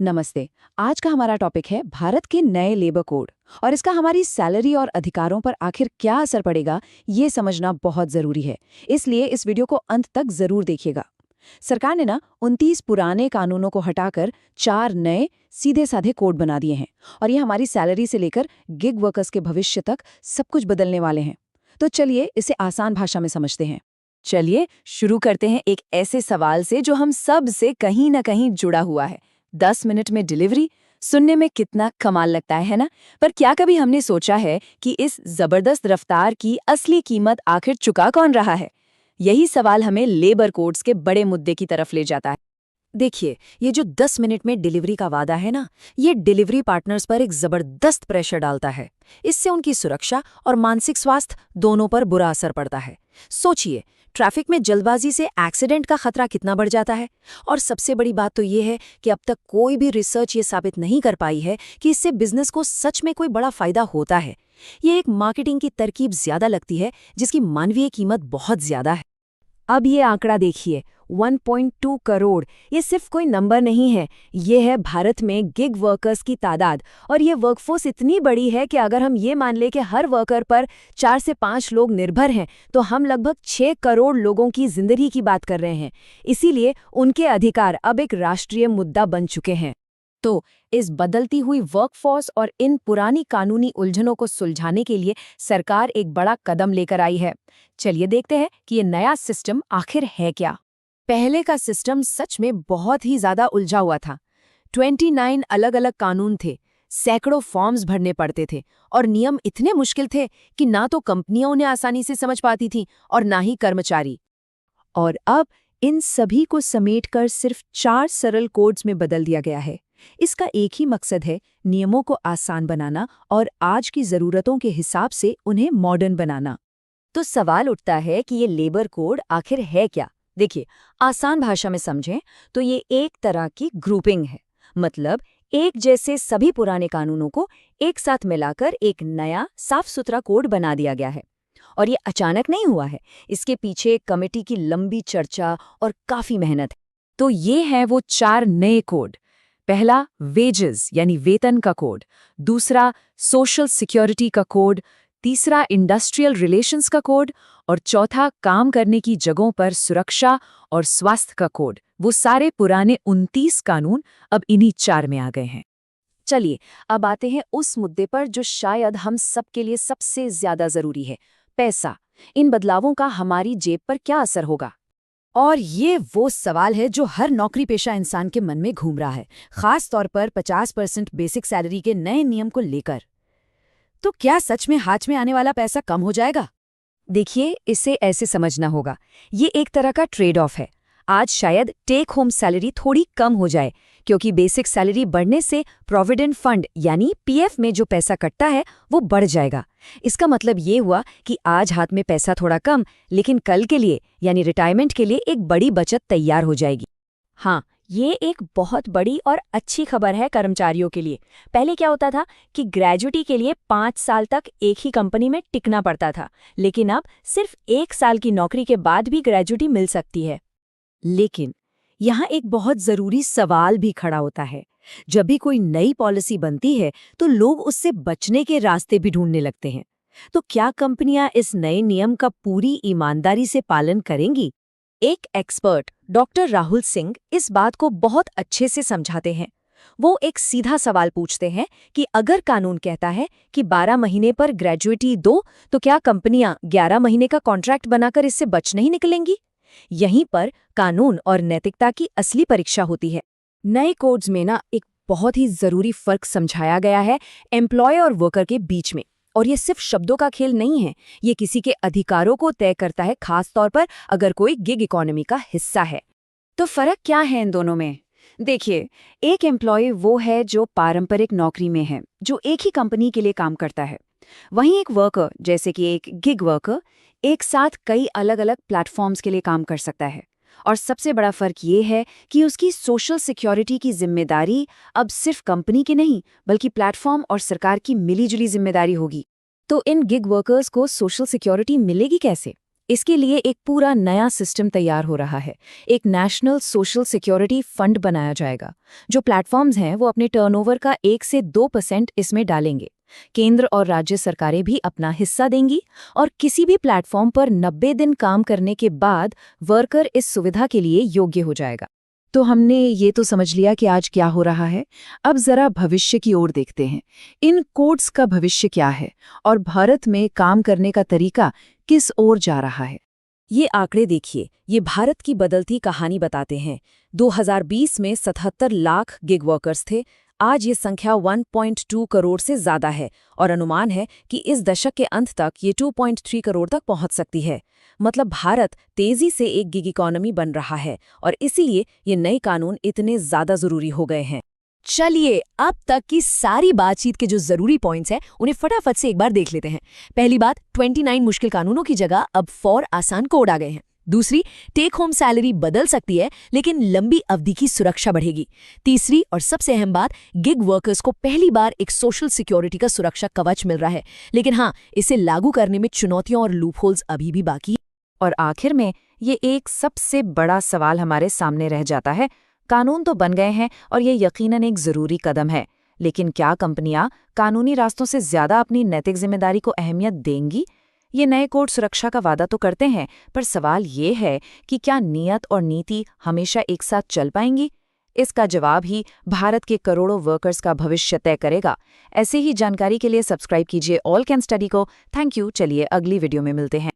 नमस्ते। आज का हमारा टॉपिक है भारत के नए लेबर कोड और इसका हमारी सैलरी और अधिकारों पर आखिर क्या असर पड़ेगा, ये समझना बहुत जरूरी है। इसलिए इस वीडियो को अंत तक जरूर देखिएगा। सरकार ने 29 पुराने कानूनों को हटाकर 4 नए सीधे साधे कोड बना दिए हैं और ये हमारी सैलरी से लेकर गिग वर्कर्स के भविष्य तक सब कुछ बदलने वाले हैं। तो चलिए इसे आसान भाषा में समझते हैं। चलिए शुरू करते हैं एक ऐसे सवाल से जो हम सब से कहीं ना कहीं जुड़ा हुआ है। 10 मिनट में डिलीवरी सुनने में कितना कमाल लगता है ना? पर क्या कभी हमने सोचा है कि इस जबरदस्त रफ्तार की असली कीमत आखिर चुका कौन रहा है? यही सवाल हमें लेबर कोड्स के बड़े मुद्दे की तरफ ले जाता है। देखिए, ये जो 10 मिनट में डिलीवरी का वादा है ना, ये डिलीवरी पार्टनर्स पर एक जबरदस्त प्रेशर डालता है। इससे उनकी सुरक्षा और मानसिक स्वास्थ्य दोनों पर बुरा असर पड़ता है। सोचिए, ट्रैफिक में जल्दबाजी से एक्सीडेंट का खतरा कितना बढ़ जाता है। और सबसे बड़ी बात तो ये है कि अब तक कोई भी रिसर्च ये साबित नहीं कर पाई है कि इससे बिजनेस को सच में कोई बड़ा फायदा होता है। ये एक मार्केटिंग की तरकीब ज्यादा लगती है, जिसकी मानवीय कीमत बहुत ज्यादा है। अब ये आंकड़ा देखिए, 1.2 करोड़। ये सिर्फ कोई नंबर नहीं है, ये है भारत में गिग वर्कर्स की तादाद। और ये वर्कफोर्स इतनी बड़ी है कि अगर हम ये मान लें कि हर वर्कर पर 4 से 5 लोग निर्भर हैं, तो हम लगभग 6 करोड़ लोगों की जिंदगी की बात कर रहे हैं। इसीलिए उनके अधिकार अब एक राष्ट्रीय मुद्दा बन चुके हैं। तो इस बदलती हुई वर्कफोर्स और इन पुरानी कानूनी उलझनों को सुलझाने के लिए सरकार एक बड़ा कदम लेकर आई है। चलिए देखते हैं कि ये नया सिस्टम आखिर है क्या। पहले का सिस्टम सच में बहुत ही ज्यादा उलझा हुआ था। 29 अलग अलग कानून थे, सैकड़ों फॉर्म्स भरने पड़ते थे और नियम इतने मुश्किल थे कि ना तो कंपनियां उन्हें आसानी से समझ पाती थीं और ना ही कर्मचारी। और अब इन सभी को समेटकर सिर्फ 4 सरल कोड्स में बदल दिया गया है। इसका एक ही मकसद है, नियमों को आसान बनाना और आज की जरूरतों के हिसाब से उन्हें मॉडर्न बनाना। तो सवाल उठता है कि ये लेबर कोड आखिर है क्या? देखिए, आसान भाषा में समझें तो ये एक तरह की ग्रुपिंग है। मतलब एक जैसे सभी पुराने कानूनों को एक साथ मिलाकर एक नया साफ सुथरा कोड बना दिया गया है। और ये अचानक नहीं हुआ है, इसके पीछे एक कमेटी की लंबी चर्चा और काफी मेहनत है। तो ये है वो 4 नए कोड। पहला वेजेस यानी वेतन का कोड, दूसरा सोशल सिक्योरिटी का कोड, तीसरा इंडस्ट्रियल रिलेशंस का कोड और चौथा काम करने की जगहों पर सुरक्षा और स्वास्थ्य का कोड। वो सारे पुराने 29 कानून अब इन्हीं 4 में आ गए हैं। चलिए अब आते हैं उस मुद्दे पर जो शायद हम सबके लिए सबसे ज्यादा जरूरी है, पैसा। इन बदलावों का हमारी जेब पर क्या असर होगा? और ये वो सवाल है जो हर नौकरी पेशा इंसान के मन में घूम रहा है, खास तौर पर 50% बेसिक सैलरी के नए नियम को लेकर। तो क्या सच में हाथ में आने वाला पैसा कम हो जाएगा? देखिए, इसे ऐसे समझना होगा, ये एक तरह का ट्रेड ऑफ है। आज शायद टेक होम सैलरी थोड़ी कम हो जाए, क्योंकि बेसिक सैलरी बढ़ने से प्रोविडेंट फंड यानी पीएफ में जो पैसा कटता है वो बढ़ जाएगा। इसका मतलब ये हुआ कि आज हाथ में पैसा थोड़ा कम, लेकिन कल के लिए यानी रिटायरमेंट के लिए एक बड़ी बचत तैयार हो जाएगी। हाँ, ये एक बहुत बड़ी और अच्छी खबर है कर्मचारियों के लिए। पहले क्या होता था कि ग्रेजुएटी के लिए 5 साल तक एक ही कंपनी में टिकना पड़ता था, लेकिन अब सिर्फ 1 साल की नौकरी के बाद भी ग्रेजुएटी मिल सकती है। लेकिन यहाँ एक बहुत जरूरी सवाल भी खड़ा होता है। जब भी कोई नई पॉलिसी बनती है तो लोग उससे बचने के रास्ते भी ढूंढने लगते हैं। तो क्या कंपनियां इस नए नियम का पूरी ईमानदारी से पालन करेंगी? एक एक्सपर्ट डॉक्टर राहुल सिंह इस बात को बहुत अच्छे से समझाते हैं। वो एक सीधा सवाल पूछते हैं कि अगर कानून कहता है कि 12 महीने पर ग्रेजुएटी दो, तो क्या कंपनियां 11 महीने का कॉन्ट्रैक्ट बनाकर इससे बच नहीं निकलेंगी? यहीं पर कानून और नैतिकता की असली परीक्षा होती है। नए कोड्स में ना एक बहुत ही जरूरी फर्क समझाया गया है एम्प्लॉय और वर्कर के बीच में। और ये सिर्फ शब्दों का खेल नहीं है, ये किसी के अधिकारों को तय करता है, खास तौर पर अगर कोई गिग इकोनॉमी का हिस्सा है। तो फर्क क्या है इन दोनों में? देखिए, एक एम्प्लॉय वो है जो पारंपरिक नौकरी में है, जो एक ही कंपनी के लिए काम करता है। वहीं एक वर्कर, जैसे कि एक गिग वर्कर, एक साथ कई अलग अलग प्लेटफॉर्म्स के लिए काम कर सकता है। और सबसे बड़ा फर्क ये है कि उसकी सोशल सिक्योरिटी की जिम्मेदारी अब सिर्फ कंपनी की नहीं, बल्कि प्लेटफॉर्म और सरकार की मिलीजुली जिम्मेदारी होगी। तो इन गिग वर्कर्स को सोशल सिक्योरिटी मिलेगी कैसे? इसके लिए एक पूरा नया सिस्टम तैयार हो रहा है। एक नेशनल सोशल सिक्योरिटी फंड बनाया जाएगा। जो प्लेटफॉर्म्स हैं वो अपने टर्नओवर का 1 से 2% इसमें डालेंगे। केंद्र और राज्य सरकारें भी अपना हिस्सा देंगी और किसी भी प्लेटफॉर्म पर 90 दिन काम करने के बाद वर्कर इस सुविधा के लिए योग्य हो जाएगा। तो हमने ये तो समझ लिया कि आज क्या हो रहा है। अब जरा भविष्य की ओर देखते हैं। इन कोड्स का भविष्य क्या है और भारत में काम करने का तरीका किस ओर जा रहा है? ये आंकड़े देखिए, ये भारत की बदलती कहानी बताते हैं। 2020 में 77 लाख गिग वर्कर्स थे। आज ये संख्या 1.2 करोड़ से ज्यादा है और अनुमान है कि इस दशक के अंत तक ये 2.3 करोड़ तक पहुंच सकती है। मतलब भारत तेजी से एक गिग इकोनॉमी बन रहा है और इसीलिए ये नए कानून इतने ज्यादा जरूरी हो गए हैं। चलिए, अब तक की सारी बातचीत के जो जरूरी पॉइंट्स हैं उन्हें फटाफट से एक बार देख लेते हैं। पहली बात, 29 मुश्किल कानूनों की जगह अब 4 आसान कोड आ गए हैं। दूसरी, टेक होम सैलरी बदल सकती है लेकिन लंबी अवधि की सुरक्षा बढ़ेगी। तीसरी और सबसे अहम बात, गिग वर्कर्स को पहली बार एक सोशल सिक्योरिटी का सुरक्षा कवच मिल रहा है, लेकिन हाँ, इसे लागू करने में चुनौतियां और लूपहोल्स अभी भी बाकी हैं। और आखिर में ये एक सबसे बड़ा सवाल हमारे सामने रह जाता है। कानून तो बन गए हैं और ये यकीनन एक जरूरी कदम है, लेकिन क्या कंपनियां कानूनी रास्तों से ज्यादा अपनी नैतिक जिम्मेदारी को अहमियत देंगी? ये नए कोड सुरक्षा का वादा तो करते हैं, पर सवाल ये है कि क्या नियत और नीति हमेशा एक साथ चल पाएंगी? इसका जवाब ही भारत के करोड़ों वर्कर्स का भविष्य तय करेगा। ऐसे ही जानकारी के लिए सब्सक्राइब कीजिए ऑल कैन स्टडी को। Thank you. चलिए अगली वीडियो में मिलते हैं।